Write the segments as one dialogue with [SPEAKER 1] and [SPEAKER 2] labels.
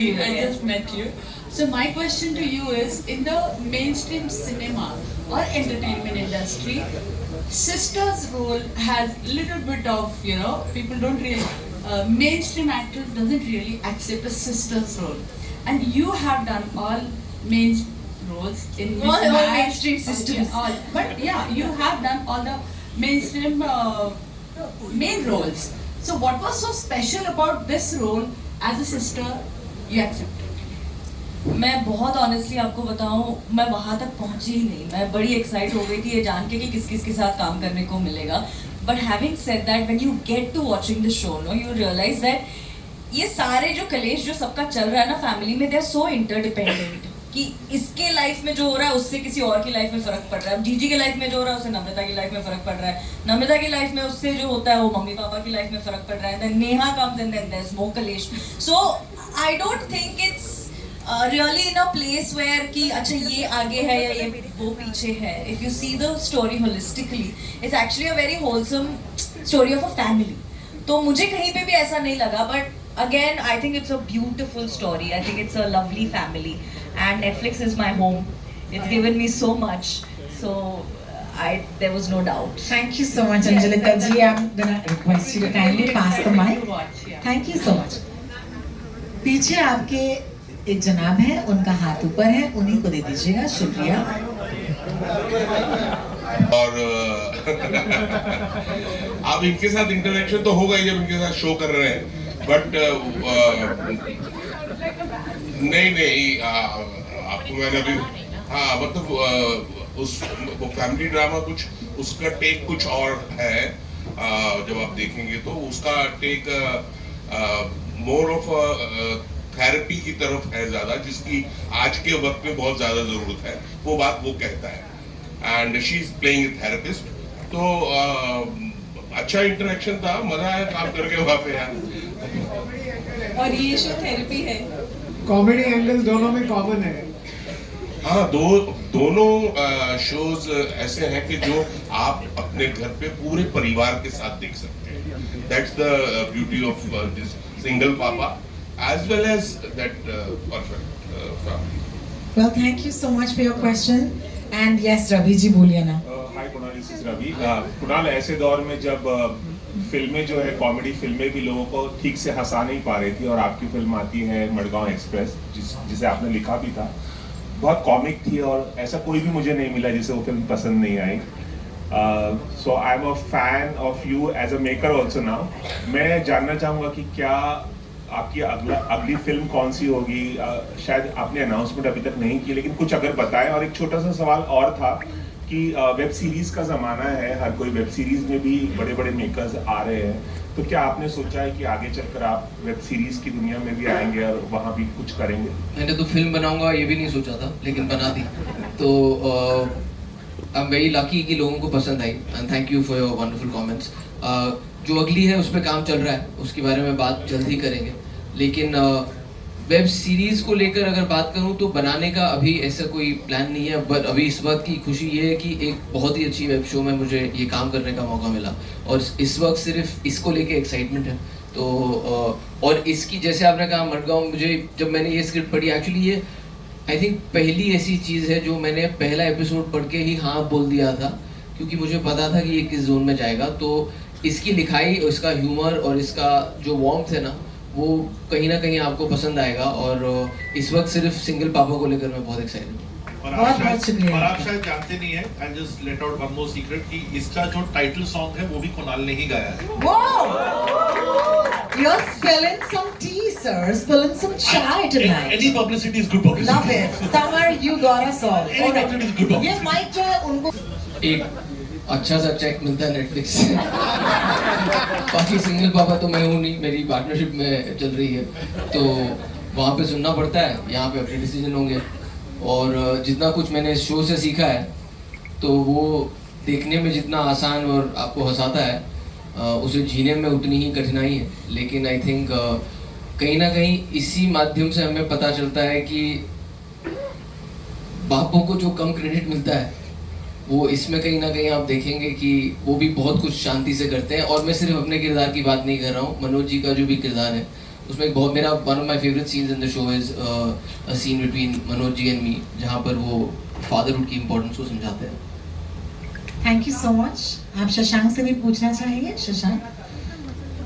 [SPEAKER 1] I just met you. So my question to you is, in the mainstream cinema or entertainment industry, sister's role has little bit of, people don't really, mainstream actors doesn't really accept a sister's role. And you have done all main roles in
[SPEAKER 2] all
[SPEAKER 1] Mismatch,
[SPEAKER 2] mainstream sisters.
[SPEAKER 1] but yeah, you have done all the mainstream main roles. So what was so special about this role as a sister you accepted?
[SPEAKER 2] मैं बहुत honestly आपको बताऊं, मैं वहां तक पहुंची ही नहीं. मैं बड़ी एक्साइट हो गई थी ये जान के कि किस किस के साथ काम करने को मिलेगा. But having said that, when you get to watching the show, no, you realise that ये सारे जो कलेश जो सबका चल रहा है ना फैमिली में, दे आर सो इंटरडिपेंडेंट कि इसके लाइफ में जो हो रहा है उससे किसी और की लाइफ में फर्क पड़ रहा है. जीजी के लाइफ में जो हो रहा है उससे नम्रता की लाइफ में फर्क पड़ रहा है. नम्रता की लाइफ में उससे जो होता है वो मम्मी पापा की लाइफ में फर्क पड़ रहा है. Then Neha comes and then there is more कलेश. So I don't think it's really in a place where कि अच्छा ये आगे है या ये वो पीछे है. If you see the story holistically, it's actually a very wholesome story of a family. तो मुझे कहीं पे भी ऐसा नहीं लगा. But again, I think it's a beautiful story. I think it's a lovely family, and Netflix is my home. It's given me so much, so there was no doubt.
[SPEAKER 3] Thank you so much, Angelika ji. I'm gonna request you to kindly pass the mic. Thank you so much. पीछे आपके एक जनाब है, उनका हाथ ऊपर है, उन्हीं को दे दीजिएगा. शुक्रिया.
[SPEAKER 4] और अब इनके साथ इंटरेक्शन तो होगा ही जब इनके साथ शो कर रहे हैं. बट नहीं आपको मैंने अभी मतलब उस वो फैमिली ड्रामा कुछ उसका टेक कुछ और है. जब आप देखेंगे तो उसका टेक मोर ऑफ थेरेपी की तरफ है ज्यादा, जिसकी आज के वक्त में बहुत ज्यादा जरूरत है. वो बात वो कहता है, and she is playing a therapist. तो अच्छा इंटरेक्शन था, मजा आया काम करके वहाँ पे यार.
[SPEAKER 2] और ये शो थेरेपी है.
[SPEAKER 5] कॉमेडी एंगल दोनों में कॉमन है.
[SPEAKER 4] हाँ, दोनों शोज ऐसे हैं कि जो आप अपने घर पे पूरे परिवार के साथ देख सकते हैं. That's the beauty of this single पापा as well as that perfect family.
[SPEAKER 3] Well, thank you so much for your question. And yes, Ravi ji बोलिए ना.
[SPEAKER 6] Hi Kunal, this is Ravi. Kunal, ऐसे दौर में जब फिल्में जो है कॉमेडी फिल्में भी लोगों को ठीक से हंसा नहीं पा रही थी, और आपकी फिल्म आती है मडगांव एक्सप्रेस, जिसे आपने लिखा भी था, बहुत कॉमिक थी और ऐसा कोई भी मुझे नहीं मिला जिसे वो फिल्म पसंद नहीं आई. So I'm a fan of you as a maker also now. मैं जानना चाहूँगा कि क्या आपकी अगली फिल्म कौन सी होगी. शायद आपने अनाउंसमेंट अभी तक नहीं की, लेकिन कुछ अगर बताएं. और एक छोटा सा सवाल और था कि वेब सीरीज का ज़माना है, हर कोई वेब सीरीज में भी बड़े बड़े मेकर्स आ रहे हैं, तो क्या आपने सोचा है कि आगे चलकर आप वेब सीरीज की दुनिया में भी आएंगे और वहाँ भी कुछ करेंगे?
[SPEAKER 7] मैंने तो फिल्म बनाऊंगा ये भी नहीं सोचा था, लेकिन बना दी. तो आई एम वेरी लकी कि लोगों को पसंद आई, and thank you for your wonderful comments. जो अगली है उस पर काम चल रहा है, उसके बारे में बात जल्द ही करेंगे. लेकिन वेब सीरीज़ को लेकर अगर बात करूं तो बनाने का अभी ऐसा कोई प्लान नहीं है. बट अभी इस बात की खुशी ये है कि एक बहुत ही अच्छी वेब शो में मुझे ये काम करने का मौका मिला, और इस वक्त सिर्फ इसको लेके एक्साइटमेंट है. तो और इसकी, जैसे आपने कहा मडगांव, मुझे जब मैंने ये स्क्रिप्ट पढ़ी, एक्चुअली ये आई थिंक पहली ऐसी चीज़ है जो मैंने पहला एपिसोड पढ़ के ही हाँ बोल दिया था, क्योंकि मुझे पता था कि ये किस जोन में जाएगा. तो इसकी लिखाई, इसका ह्यूमर और इसका जो वार्मथ है ना, वो कहीं ना कहीं आपको पसंद आएगा. और इस वक्त सिर्फ सिंगल पापा को लेकर मैं बहुत एक्साइटेड हूँ.
[SPEAKER 3] और आप
[SPEAKER 8] शायद जानते नहीं है, I just let out one more secret, कि इसका जो टाइटल सॉन्ग है वो भी कुणाल ने ही गाया है.
[SPEAKER 3] You're spilling some tea, sir. Spilling some chai tonight.
[SPEAKER 8] Any publicity is good publicity.
[SPEAKER 3] Love it. Summer, you got us all.
[SPEAKER 8] Any publicity is good publicity.
[SPEAKER 3] ये माइक जो है उनको
[SPEAKER 7] एक अच्छा सा चेक मिलता है नेटफ्लिक्स से. बाकी सिंगल पापा तो मैं हूँ नहीं, मेरी पार्टनरशिप में चल रही है, तो वहाँ पे सुनना पड़ता है, यहाँ पे अपने डिसीजन होंगे. और जितना कुछ मैंने इस शो से सीखा है, तो वो देखने में जितना आसान और आपको हंसाता है, उसे जीने में उतनी ही कठिनाई है. लेकिन आई थिंक कहीं ना कहीं इसी माध्यम से हमें पता चलता है कि बापों को जो कम क्रेडिट मिलता है, वो इसमें कहीं ना कहीं आप देखेंगे कि वो भी बहुत कुछ शांति से करते हैं. और मैं सिर्फ अपने किरदार की बात नहीं कर रहा हूँ, मनोज जी का जो भी किरदार है उसमें एक बहुत मेरा one of my favourite scenes in the show is a scene between Manoj ji and me, जहाँ पर वो फादरहुड की इम्पोर्टेंस को समझाते हैं.
[SPEAKER 3] Thank you so much. आप शशांक से भी पूछना चाहेंगे? शशांक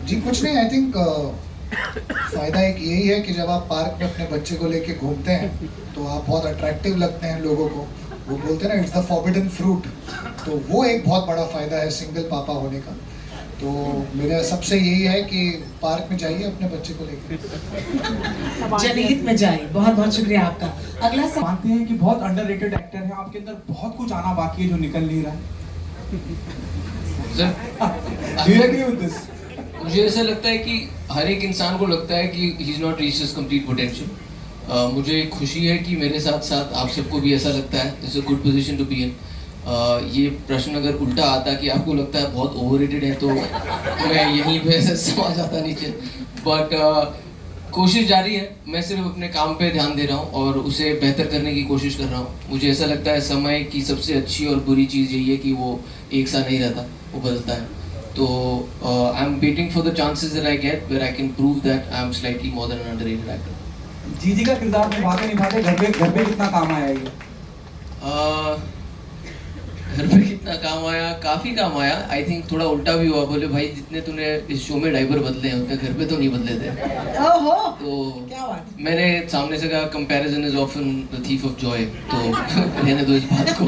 [SPEAKER 9] जी कुछ नहीं, आई थिंक फायदा एक यही है कि जब आप पार्क में अपने बच्चे को लेके घूमते हैं तो आप बहुत अट्रैक्टिव लगते हैं लोगों को. वो बोलते हैं ना, इट्स द फॉरबिडन फ्रूट. तो वो एक बहुत बड़ा फायदा है सिंगल पापा होने का. तो मेरा सबसे यही है कि पार्क में जाइए अपने बच्चे को लेकर.
[SPEAKER 3] जनहित में जाइए. बहुत बहुत शुक्रिया आपका. अगला सवाल.
[SPEAKER 10] मानते हैं कि बहुत अंडररेटेड एक्टर है, आपके अंदर बहुत कुछ आना बाकी है जो निकल नहीं रहा है.
[SPEAKER 7] Sir,
[SPEAKER 10] Do you agree with this?
[SPEAKER 7] मुझे ऐसा लगता है कि हर एक इंसान को लगता है कि he is not reach his complete potential. मुझे खुशी है कि मेरे साथ साथ आप सबको भी ऐसा लगता है. It's a good position to be in. ये प्रश्न अगर उल्टा आता कि आपको लगता है बहुत ओवररेटेड है तो मैं यहीं पे समा जाता नीचे. बट कोशिश जारी है. मैं सिर्फ अपने काम पे ध्यान दे रहा हूँ और उसे बेहतर करने की कोशिश कर रहा हूँ. मुझे ऐसा लगता है समय की सबसे अच्छी और बुरी चीज़ यही है कि वो एक सा नहीं रहता, वो बदलता है. तो I am waiting for the chances that I get where I can prove that I am slightly more than an underrated actor.
[SPEAKER 10] जीजी का किरदार निभाते घर पे कितना काम आया ये?
[SPEAKER 7] घर पे कितना काम आया? काफ़ी काम आया. आई थिंक थोड़ा उल्टा भी हुआ. बोले भाई जितने तूने इस शो में डायपर बदले हैं उतने घर पे तो नहीं बदले थे.
[SPEAKER 3] ओहो,
[SPEAKER 7] तो
[SPEAKER 3] क्या बात.
[SPEAKER 7] मैंने सामने से कहा comparison is often the thief of Joy. तो रहने दो इस बात को.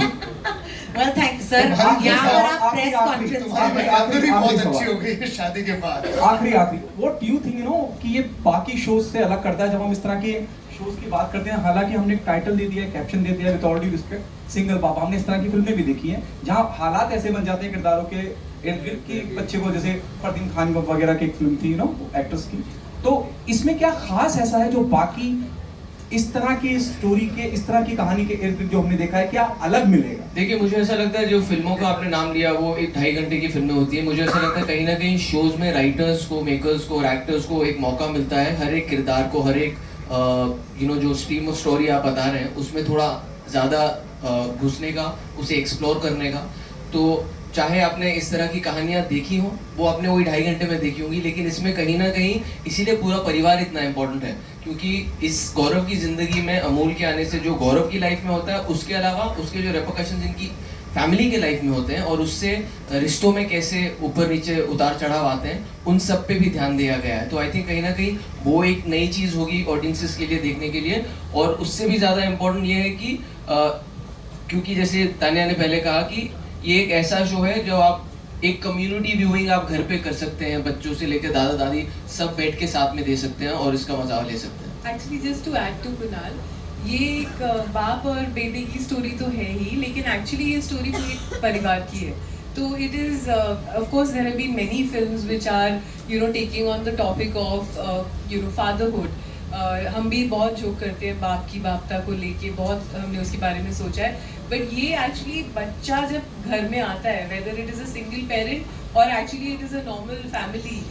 [SPEAKER 3] Well thank you sir. यहाँ पर आप प्रेस कॉन्फ्रेंस
[SPEAKER 9] तुम्हारी आदत भी बहुत अच्छी हो गई है शादी के बाद.
[SPEAKER 10] आखिरी व्हाट डू यू थिंक कि ये बाकी शोज से अलग करता है जब हम इस तरह के शोज की बात करते हैं? हालांकि हमने एक टाइटल दे दिया है, कैप्शन दे दिया है, with all due respect single पापा. हमने इस तरह की फिल्में भी देखी हैं जहां हालात ऐसे बन जाते हैं किरदारों के इर्द गिर्द कि बच्चे को, जैसे फरदीन खान वगैरह की एक फिल्म थी एक्टर्स की. तो इसमें क्या खास ऐसा है जो बाकी इस तरह की स्टोरी के, इस तरह की कहानी के इर्द गिर्द जो हमने देखा है, क्या अलग मिलेगा?
[SPEAKER 7] देखिए, मुझे ऐसा लगता है जो फिल्मों का आपने नाम लिया वो 1-2.5 घंटे की फिल्में होती है. मुझे ऐसा लगता है कहीं ना कहीं शोज में राइटर्स को, मेकर्स को और एक्टर्स को एक मौका मिलता है हर एक किरदार को, हर एक जो स्ट्रीम ऑफ स्टोरी आप बता रहे हैं उसमें थोड़ा ज़्यादा घुसने का, उसे एक्सप्लोर करने का. तो चाहे आपने इस तरह की कहानियाँ देखी हो, वो आपने वही 2.5 घंटे में देखी होंगी, लेकिन इसमें कहीं ना कहीं इसीलिए पूरा परिवार इतना इम्पोर्टेंट है क्योंकि इस गौरव की ज़िंदगी में अमूल के आने से जो गौरव की लाइफ में होता है उसके अलावा उसके जो रेपरकशंस इनकी फैमिली के लाइफ में होते हैं और उससे रिश्तों में कैसे ऊपर नीचे उतार चढ़ाव आते हैं, उन सब पे भी ध्यान दिया गया है. तो आई थिंक कहीं ना कहीं वो एक नई चीज़ होगी ऑडियंसेस के लिए देखने के लिए. और उससे भी ज़्यादा इम्पोर्टेंट ये है कि क्योंकि जैसे तानिया ने पहले कहा कि ये एक ऐसा शो है जो आप एक कम्युनिटी व्यूइंग आप घर पे कर सकते हैं. बच्चों से लेकर दादा दादी सब बैठ के साथ में दे सकते हैं और इसका मजा ले सकते हैं.
[SPEAKER 11] Actually just to add to Kunal, ये एक बाप और बेटे की स्टोरी तो है ही, लेकिन एक्चुअली ये स्टोरी पूरे परिवार की है. तो it is of course there have been many films which are taking on the topic of fatherhood. हम भी बहुत जोक करते हैं बाप की बापता को लेके, बहुत हमने उसके बारे में सोचा है. बट ये एक्चुअली बच्चा जब घर में आता है, whether it is a single parent और actually it is a normal family,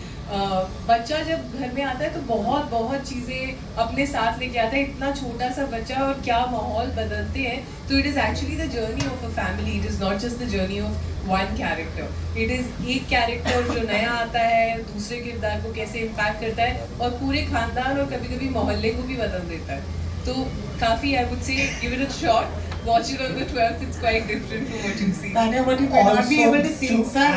[SPEAKER 11] बच्चा जब घर में आता है तो बहुत बहुत चीज़ें अपने साथ लेके आता है. इतना छोटा सा बच्चा और क्या माहौल बदलते हैं. तो it is actually the journey of a family. It is not just the journey of one character. It is एक कैरेक्टर जो नया आता है दूसरे किरदार को कैसे इम्पैक्ट करता है और पूरे खानदान और कभी कभी मोहल्ले को भी बदल देता है. तो काफ़ी, I would say give it a shot. Watch it on the 12th. It's quite different from what you see.
[SPEAKER 3] Tanya, what you may not be able to see, sir.